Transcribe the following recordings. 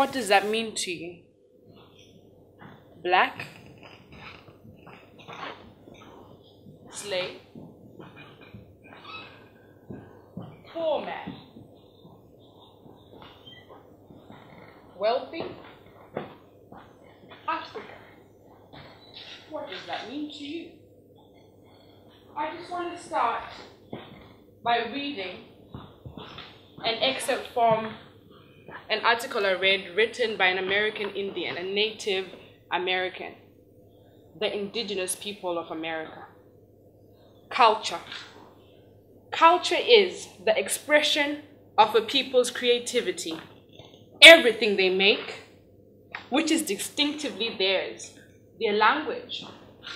what does that mean to you? Black? Slave? Poor man? Wealthy? Africa? What does that mean to you? I just want to start by reading an excerpt from an article I read written by an American Indian, a Native American, the indigenous people of America. Culture. Culture is the expression of a people's creativity, everything they make, which is distinctively theirs, their language,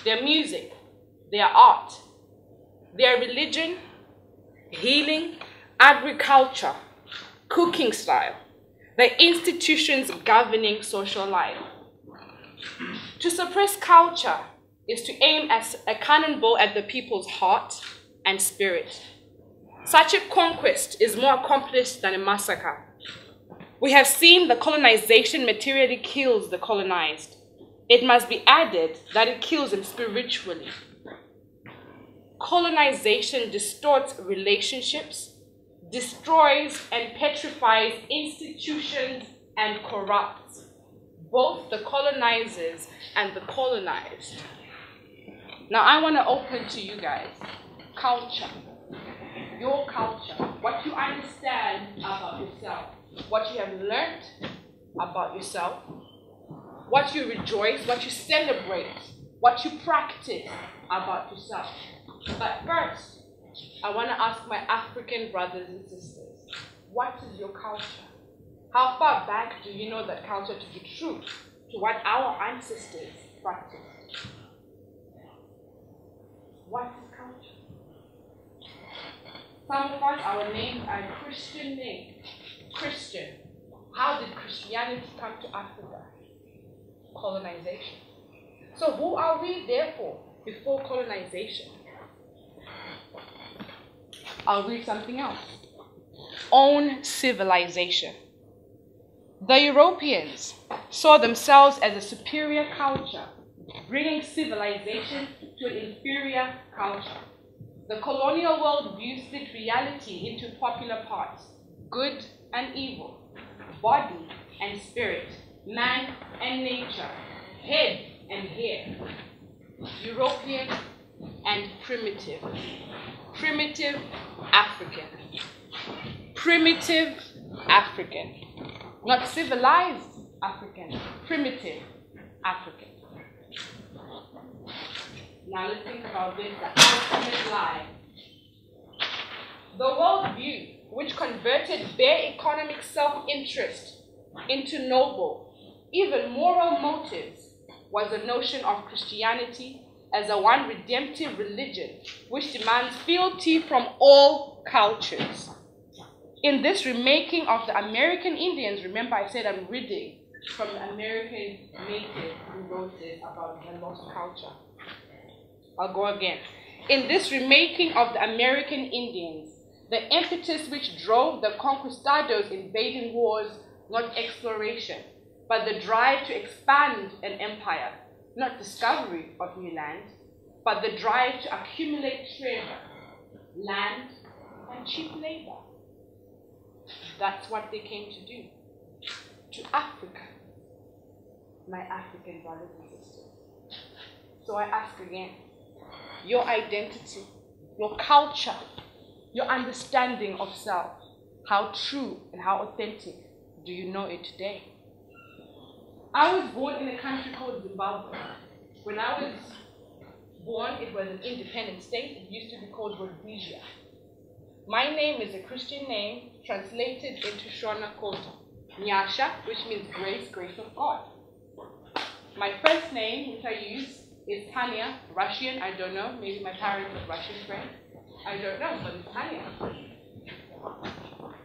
their music, their art, their religion, healing, agriculture, cooking style, the institutions governing social life. To suppress culture is to aim as a cannonball at the people's heart and spirit. Such a conquest is more accomplished than a massacre. We have seen the colonization materially kills the colonized. It must be added that it kills them spiritually. Colonization distorts relationships, destroys and petrifies institutions, and corrupts both the colonizers and the colonized. Now I want to open to you guys culture, your culture, what you understand about yourself, what you have learned about yourself, what you rejoice, what you celebrate, what you practice about yourself. But first, I want to ask my African brothers and sisters, what is your culture? How far back do you know that culture to be true to what our ancestors practiced? What is culture? Some of us, our names are Christian names. Christian. How did Christianity come to Africa? Colonization. So who are we therefore before colonization? I'll read something else. Own civilization. The Europeans saw themselves as a superior culture, bringing civilization to an inferior culture. The colonial world views split reality into popular parts, good and evil, body and spirit, man and nature, head and hair, European and primitive. Primitive African. Primitive African. Not civilized African. Primitive African. Now let's think about this, the ultimate lie. The worldview, which converted bare economic self-interest into noble, even moral motives, was the notion of Christianity as a one redemptive religion which demands fealty from all cultures. In this remaking of the American Indians, remember I said I'm reading from the American native who wrote this about the lost culture. I'll go again. In this remaking of the American Indians, the impetus which drove the conquistadors invading wars, not exploration, but the drive to expand an empire, not discovery of new land, but the drive to accumulate treasure, land, and cheap labor. That's what they came to do. To Africa, my African brothers and sisters. So I ask again, your identity, your culture, your understanding of self, how true and how authentic do you know it today? I was born in a country called Zimbabwe. When I was born, it was an independent state. It used to be called Rhodesia. My name is a Christian name translated into Shona called Nyasha, which means grace, grace of God. My first name, which I use, is Tannia, Russian, I don't know. Maybe my parents are Russian friends. I don't know, but it's Tannia.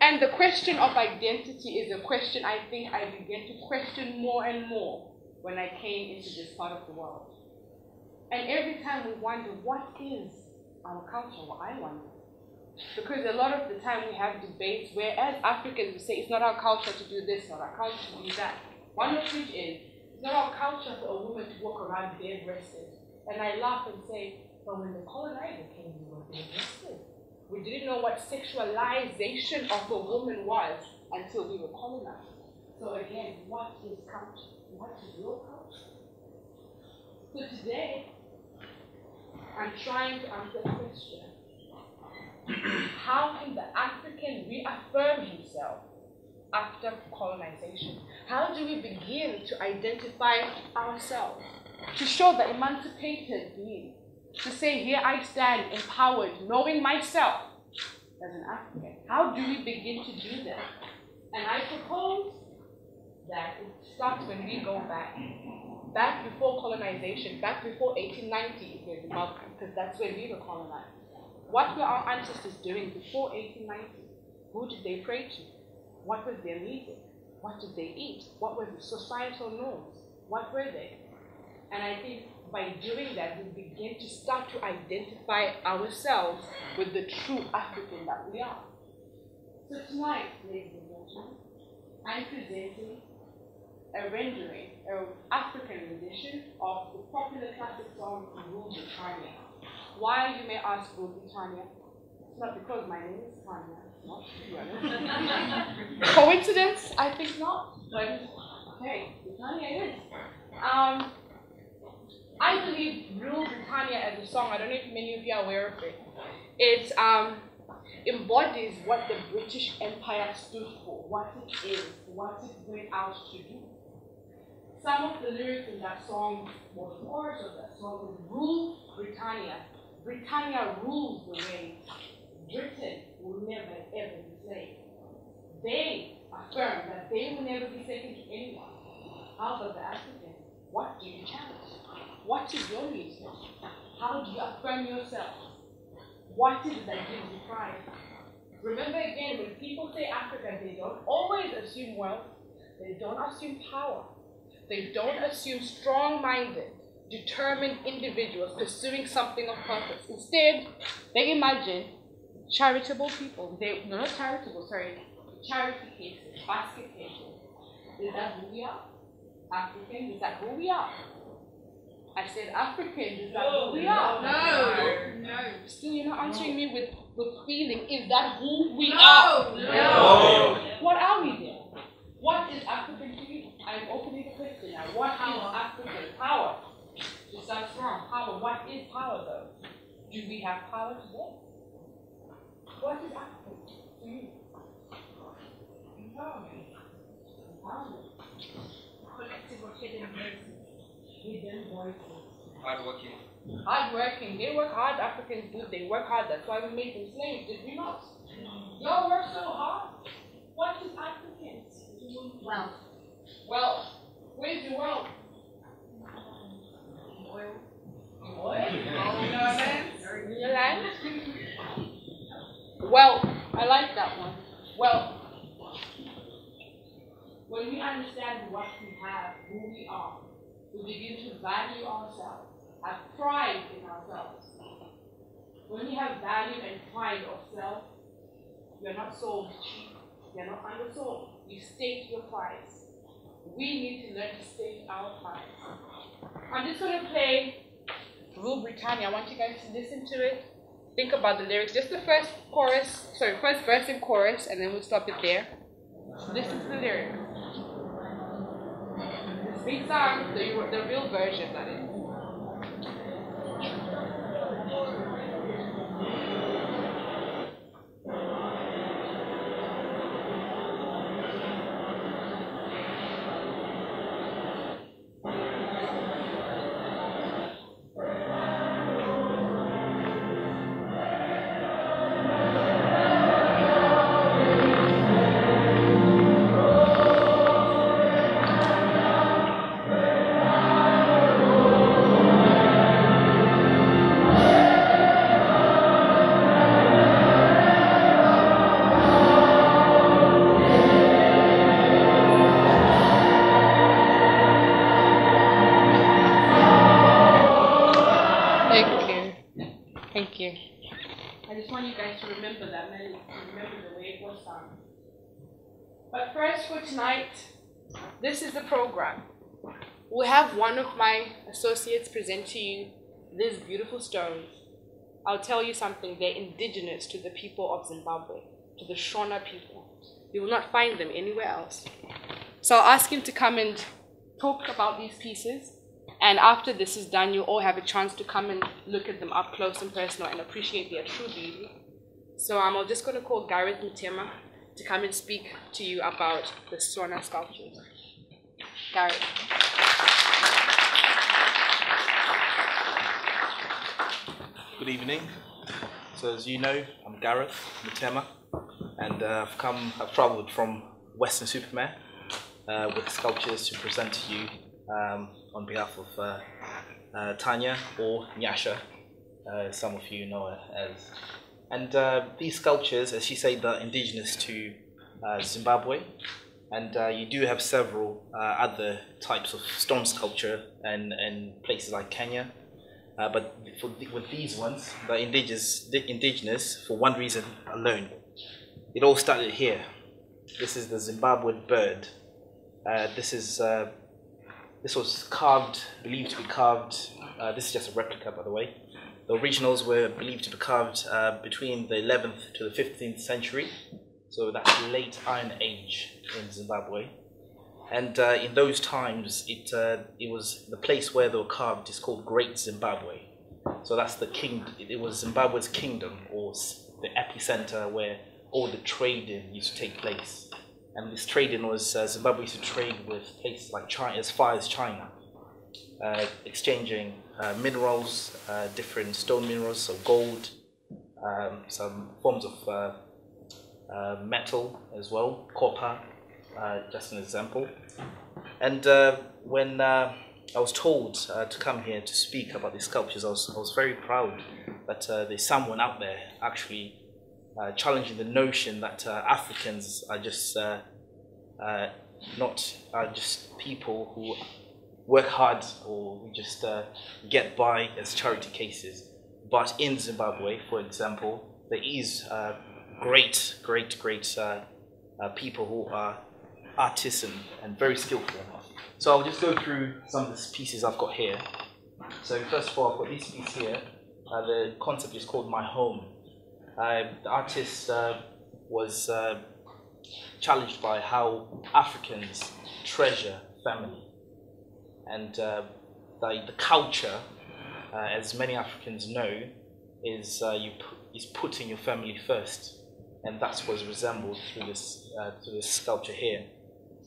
And the question of identity is a question I think I began to question more and more when I came into this part of the world. And every time we wonder, what is our culture? Well, I wonder, Because a lot of the time we have debates where as Africans we say it's not our culture to do this, not our culture to do that. One of which is, it's not our culture for a woman to walk around bare-breasted. And I laugh and say, but when the colonizer came, we were bare-breasted. We didn't know what sexualization of a woman was until we were colonized. So again, what is culture? What is your culture? So today, I'm trying to answer the question. How can the African reaffirm himself after colonization? How do we begin to identify ourselves? To show the emancipated being. To say, here I stand, empowered, knowing myself as an African. How do we begin to do that? And I propose that it starts when we go back before colonization, back before 1890, because that's when we were colonized. What were our ancestors doing before 1890? Who did they pray to? What was their music? What did they eat? What were the societal norms? What were they? And I think by doing that, we begin to start to identify ourselves with the true African that we are. So tonight, ladies and gentlemen, I'm presenting a rendering, an African rendition of the popular classic song Britannia. Why, you may ask, Britannia? It's not because my name is Tanya, not to be honest. Coincidence? I think not. But okay, Britannia is. I believe Rule Britannia as a song, I don't know if many of you are aware of it. It embodies what the British Empire stood for, what it is, what it went out to do. Some of the lyrics in that song, or the chorus of that song, was Rule Britannia. Britannia rules the way. Britain will never ever be slave. They affirm that they will never be second to anyone. How about the African? What do you challenge? What is your reason? How do you affirm yourself? What is it that gives you pride? Remember again, when people say Africa, they don't always assume wealth. They don't assume power. They don't assume strong-minded, determined individuals pursuing something of purpose. Instead, they imagine charitable people. No, not charitable, sorry. Charity cases, basket cases. Is that who we are? African, is that who we are? I said African, is that who we are? No. Still, you're not answering me with feeling. Is that who we are? No. What are we then? What is African to you? I'm opening the question now. What is African? Power. Is that strong? Power. What is power though? Do we have power today? What is African to you? Empowerment. Collective or hidden voices. Hidden voices. Hardworking. They work hard. Africans do. They work hard. That's why we made them slaves. Did we not? Y'all work so hard. What is Africans? Wealth. Wealth. Where's your wealth? Oil. In your land? Wealth. I like that one. Wealth. When we understand what we have, who we are, we begin to value ourselves, have pride in ourselves. When you have value and pride of self, you're not sold cheap, you're not undersold. You state your price. We need to learn to state our price. I'm just going to play Rule Britannia. I want you guys to listen to it. Think about the lyrics. Just the first verse and chorus, and then we'll stop it there. Listen to the lyrics. Big song, the real version, that is. I just want you guys to remember that melody, remember the way it was sung. But first for tonight, this is the program. We have one of my associates present to you these beautiful stones. I'll tell you something, they're indigenous to the people of Zimbabwe, to the Shona people. You will not find them anywhere else. So I'll ask him to come and talk about these pieces. And after this is done, you'll all have a chance to come and look at them up close and personal and appreciate their true beauty. So I'm just going to call Gareth Mutema to come and speak to you about the Shona sculptures. Gareth. Good evening. So as you know, I'm Gareth Mutema, and I've travelled from Western Supermare with sculptures to present to you on behalf of Tannia, or Nyasha, some of you know her as. And these sculptures, as she said, are indigenous to Zimbabwe, and you do have several other types of stone sculpture in places like Kenya. But with these ones, they're indigenous for one reason alone. It all started here. This is the Zimbabwean bird. This was carved, believed to be carved. This is just a replica, by the way. The originals were believed to be carved between the 11th to the 15th century. So that's late Iron Age in Zimbabwe. And in those times, it was the place where they were carved is called Great Zimbabwe. So that's the king. It was Zimbabwe's kingdom, or the epicenter where all the trading used to take place. And this trading was Zimbabwe used to trade with places like China, as far as China, exchanging minerals, different stone minerals, so gold, some forms of metal as well, copper. Just an example. And when I was told to come here to speak about these sculptures, I was very proud that there's someone out there actually challenging the notion that Africans are just just people who work hard or who just get by as charity cases. But in Zimbabwe, for example, there is great people who are artists and very skillful. So I'll just go through some of the pieces I've got here. So first of all, I've got this piece here. The concept is called My Home. The artist was challenged by how Africans treasure family. And the culture, as many Africans know, is putting your family first. And that's what's resembled through this sculpture here.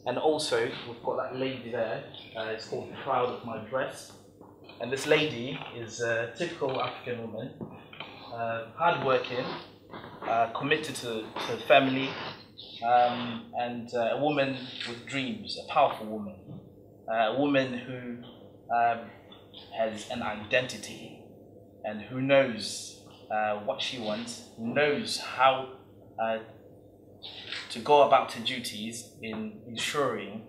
And also, we've got that lady there, it's called Proud of My Dress. And this lady is a typical African woman, hardworking, committed to the family, and a woman with dreams, a powerful woman. A woman who has an identity and who knows what she wants, knows how to go about her duties in ensuring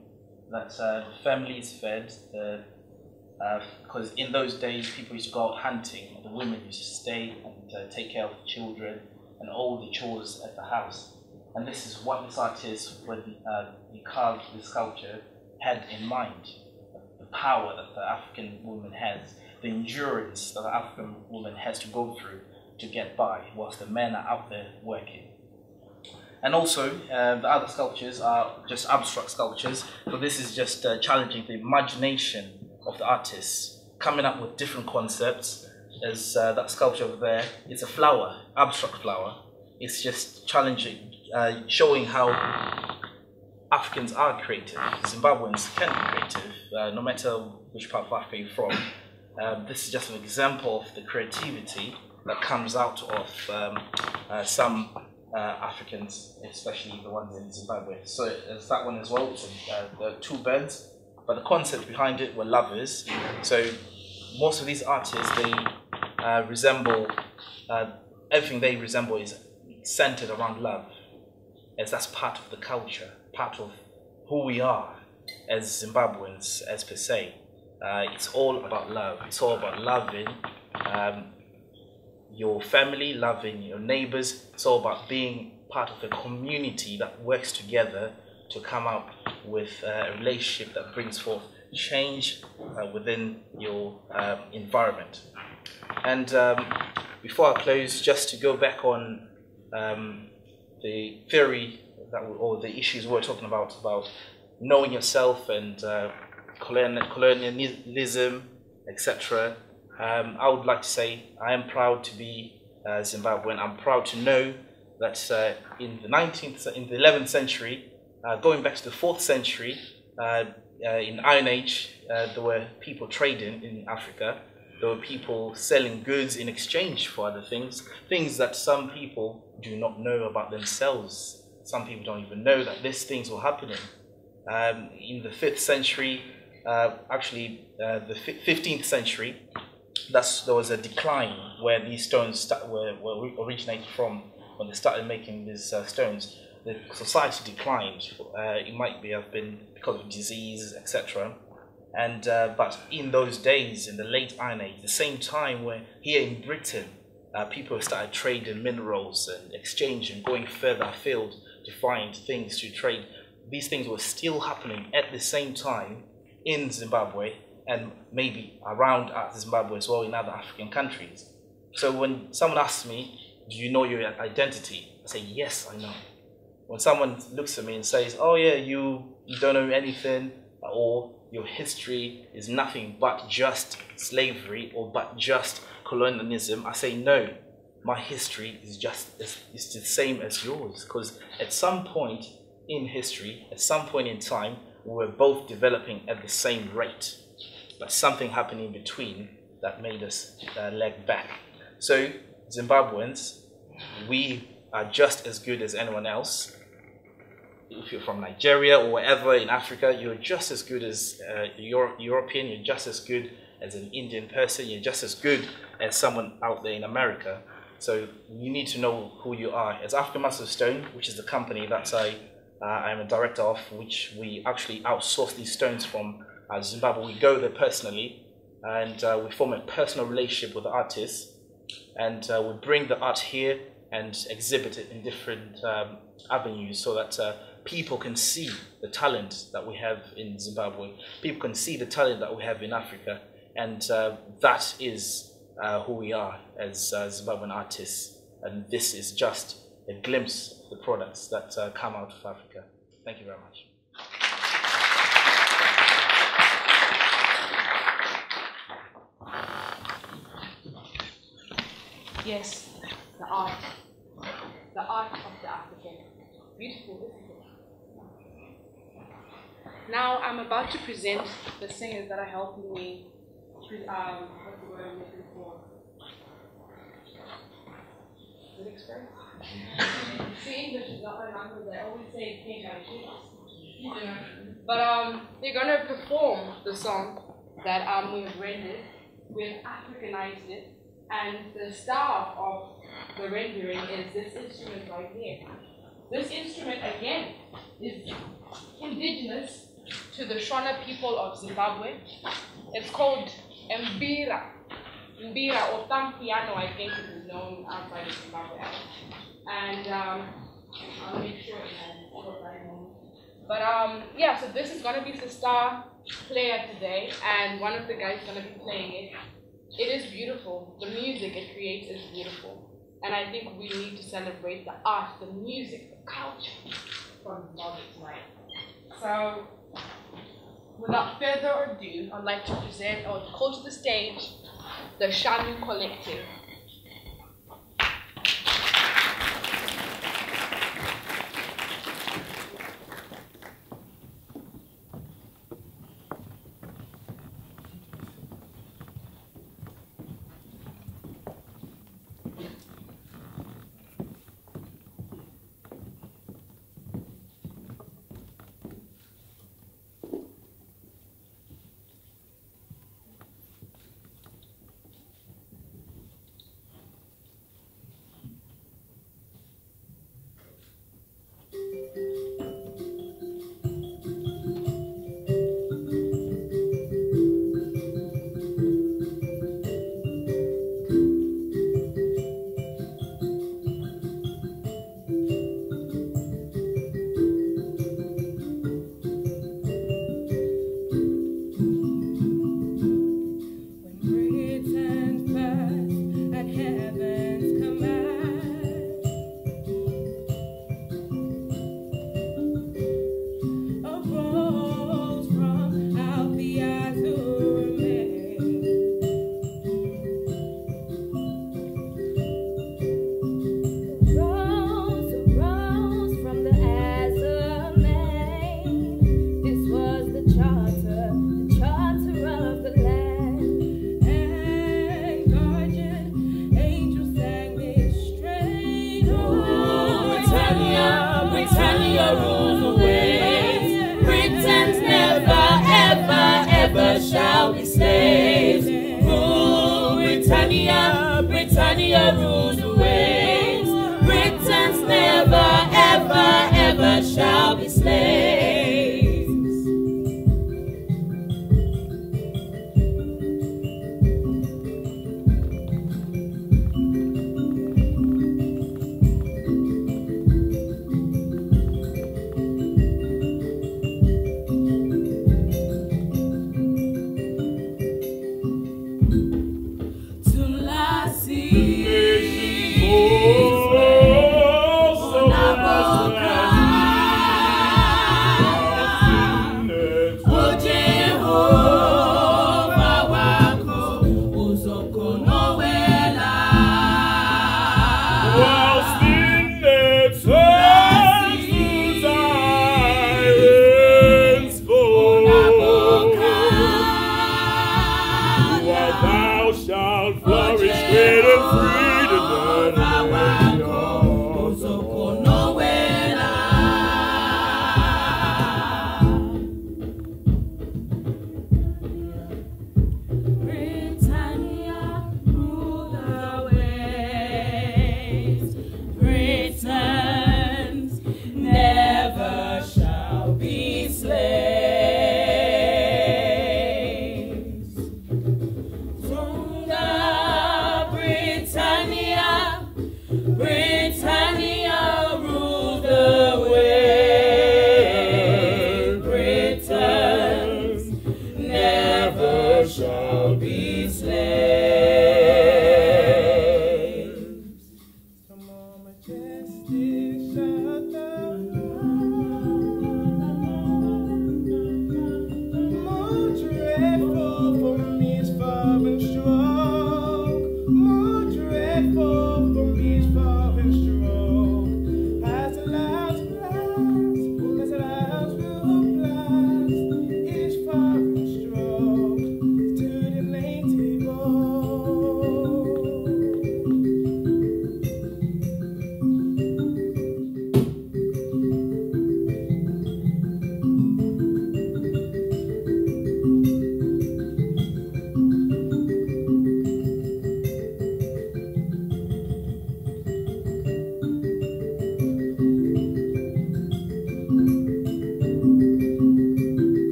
that the family is fed, because in those days people used to go out hunting, the women used to stay and take care of the children and all the chores at the house. And this is what this artist, when he carved the sculpture, had in mind. The power that the African woman has, the endurance that the African woman has to go through to get by, whilst the men are out there working. And also, the other sculptures are just abstract sculptures, so this is just challenging the imagination of the artists, coming up with different concepts. As that sculpture over there, it's a flower, abstract flower. It's just challenging, showing how Africans are creative. Zimbabweans can be creative, no matter which part of Africa you're from. This is just an example of the creativity that comes out of some Africans, especially the ones in Zimbabwe. So there's that one as well. The two birds, but the concept behind it were lovers. So most of these artists, they resemble, everything they resemble is centered around love, as that's part of the culture, part of who we are as Zimbabweans, as per se. It's all about love. It's all about loving your family, loving your neighbors. It's all about being part of a community that works together to come up with a relationship that brings forth change within your environment. And before I close, just to go back on the theory or the issues we're talking about knowing yourself and colonialism, etc. I would like to say I am proud to be Zimbabwean. I'm proud to know that in the 11th century, going back to the 4th century, in Iron Age, there were people trading in Africa. There were people selling goods in exchange for other things that some people do not know about themselves. Some people don't even know that these things were happening. In the 5th century, the 15th century, there was a decline where these stones were originated from. When they started making these stones, the society declined. It might have been because of disease, etc. And but in those days, in the late Iron Age, the same time where here in Britain, people started trading minerals and exchanging, going further afield to find things to trade. These things were still happening at the same time in Zimbabwe and maybe around Zimbabwe as well in other African countries. So when someone asks me, do you know your identity? I say, yes, I know. When someone looks at me and says, oh yeah, you don't know anything, or your history is nothing but just slavery or but just colonialism, I say, no, my history is the same as yours, because at some point in history, at some point in time, we were both developing at the same rate, but something happened in between that made us lag back. So Zimbabweans, we are just as good as anyone else. If you're from Nigeria or wherever in Africa, you're just as good as European, you're just as good as an Indian person, you're just as good as someone out there in America. So you need to know who you are. As African Masters of Stone, which is the company that I'm a director of, which we actually outsource these stones from Zimbabwe. We go there personally and we form a personal relationship with the artists, and we bring the art here and exhibit it in different avenues so that people can see the talent that we have in Zimbabwe. People can see the talent that we have in Africa, and that is who we are as Zimbabwean artists. And this is just a glimpse of the products that come out of Africa. Thank you very much. Yes, the art of the African. Beautiful, isn't it? Now I'm about to present the singers that are helping me. What's the word I'm looking for? Is it express? See, English is not my language. I always say but they're gonna perform the song that we have rendered. We've Africanized it, and the style of the rendering is this instrument right here. This instrument again is indigenous to the Shona people of Zimbabwe. It's called Mbira. Mbira or Piano, I think it is known outside of Zimbabwe. And I'll make sure it has what I know. But yeah, so this is gonna be the star player today, and one of the guys is gonna be playing it. It is beautiful. The music it creates is beautiful. And I think we need to celebrate the art, the music, the culture from Zimbabwe tonight. So, without further ado, I'd like to present or call to the stage the Shanu Collective. Britannia rules the waves. Britons never, ever, ever shall be slaves. Rule Britannia, Britannia rules the waves. Britons never, ever, ever shall be slaves.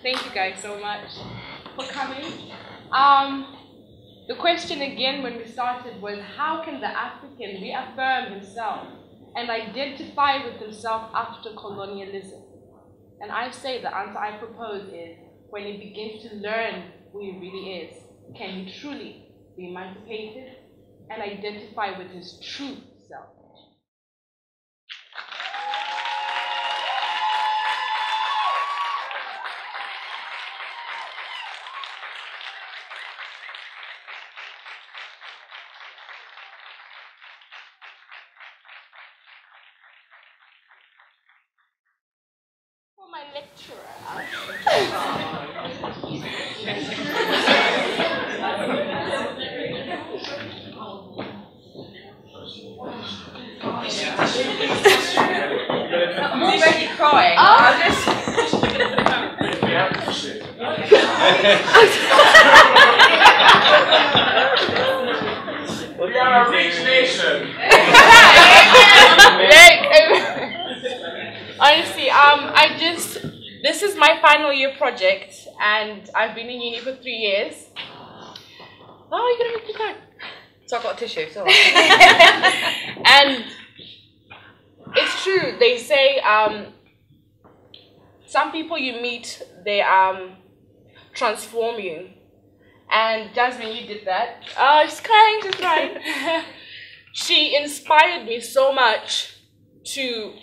Thank you guys so much for coming. The question again when we started was, how can the African reaffirm himself and identify with himself after colonialism? And I say the answer I propose is, when he begins to learn who he really is, can he truly be emancipated and identify with his true self. For my lecturer. crying. We are a rich nation. Honestly, this is my final year project, and I've been in uni for 3 years. Oh, you're gonna make me cry. So I've got a tissue, so. And it's true, they say some people you meet, they transform you. And Jasmine, you did that. She's crying. She inspired me so much to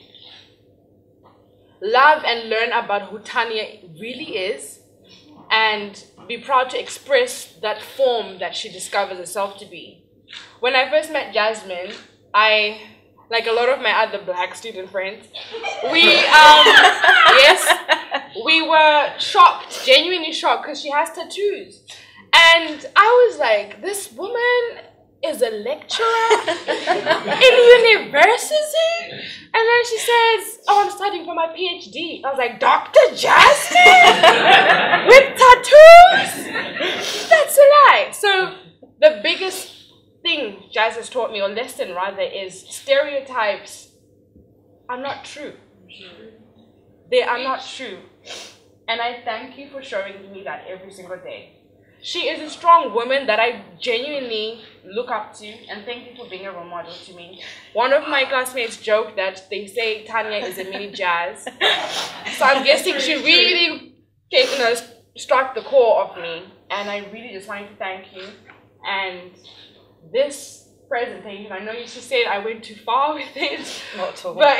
love and learn about who Tannia really is and be proud to express that form that she discovers herself to be. When I first met Jasmine, like a lot of my other black student friends, we were shocked, genuinely shocked, because she has tattoos. And I was like, this woman is a lecturer in university? And then she says, oh, I'm studying for my PhD. I was like, Dr. Jasmine? With tattoos? That's a lie. So the biggest thing Jazz has taught me, or lesson rather, is stereotypes are not true. They are not true. And I thank you for showing me that every single day. She is a strong woman that I genuinely look up to, and thank you for being a role model to me. One of my classmates joked that they say Tannia is a mini Jazz. So I'm guessing she really struck the core of me, and I really just wanted to thank you. And this presentation, I know you just said I went too far with it, not at all. But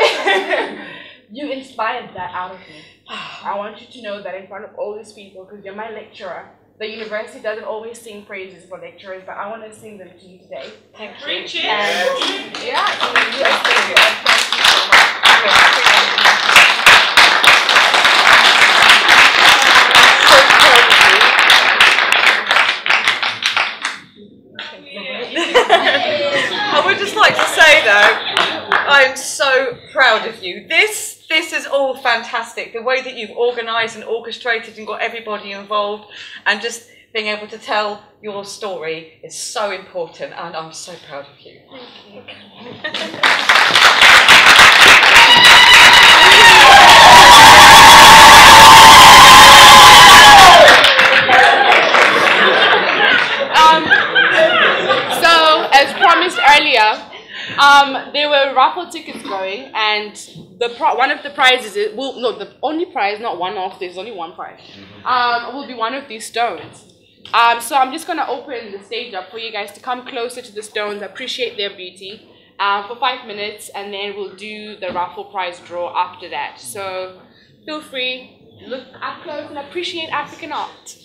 you inspired that out of me. I want you to know that in front of all these people, because you're my lecturer. The university doesn't always sing praises for lecturers, but I want to sing them to you today. Thank you. And, yeah, thank you so much. I would just like to say though, I'm so proud of you. This is all fantastic. The way that you've organised and orchestrated and got everybody involved, and just being able to tell your story is so important, and I'm so proud of you. Thank you. So, as promised earlier, there were raffle tickets going, and one of the prizes is, well, no, the only prize, not one of, there's only one prize, will be one of these stones. So I'm just going to open the stage up for you guys to come closer to the stones, appreciate their beauty for 5 minutes, and then we'll do the raffle prize draw after that. So feel free, look up close and appreciate African art.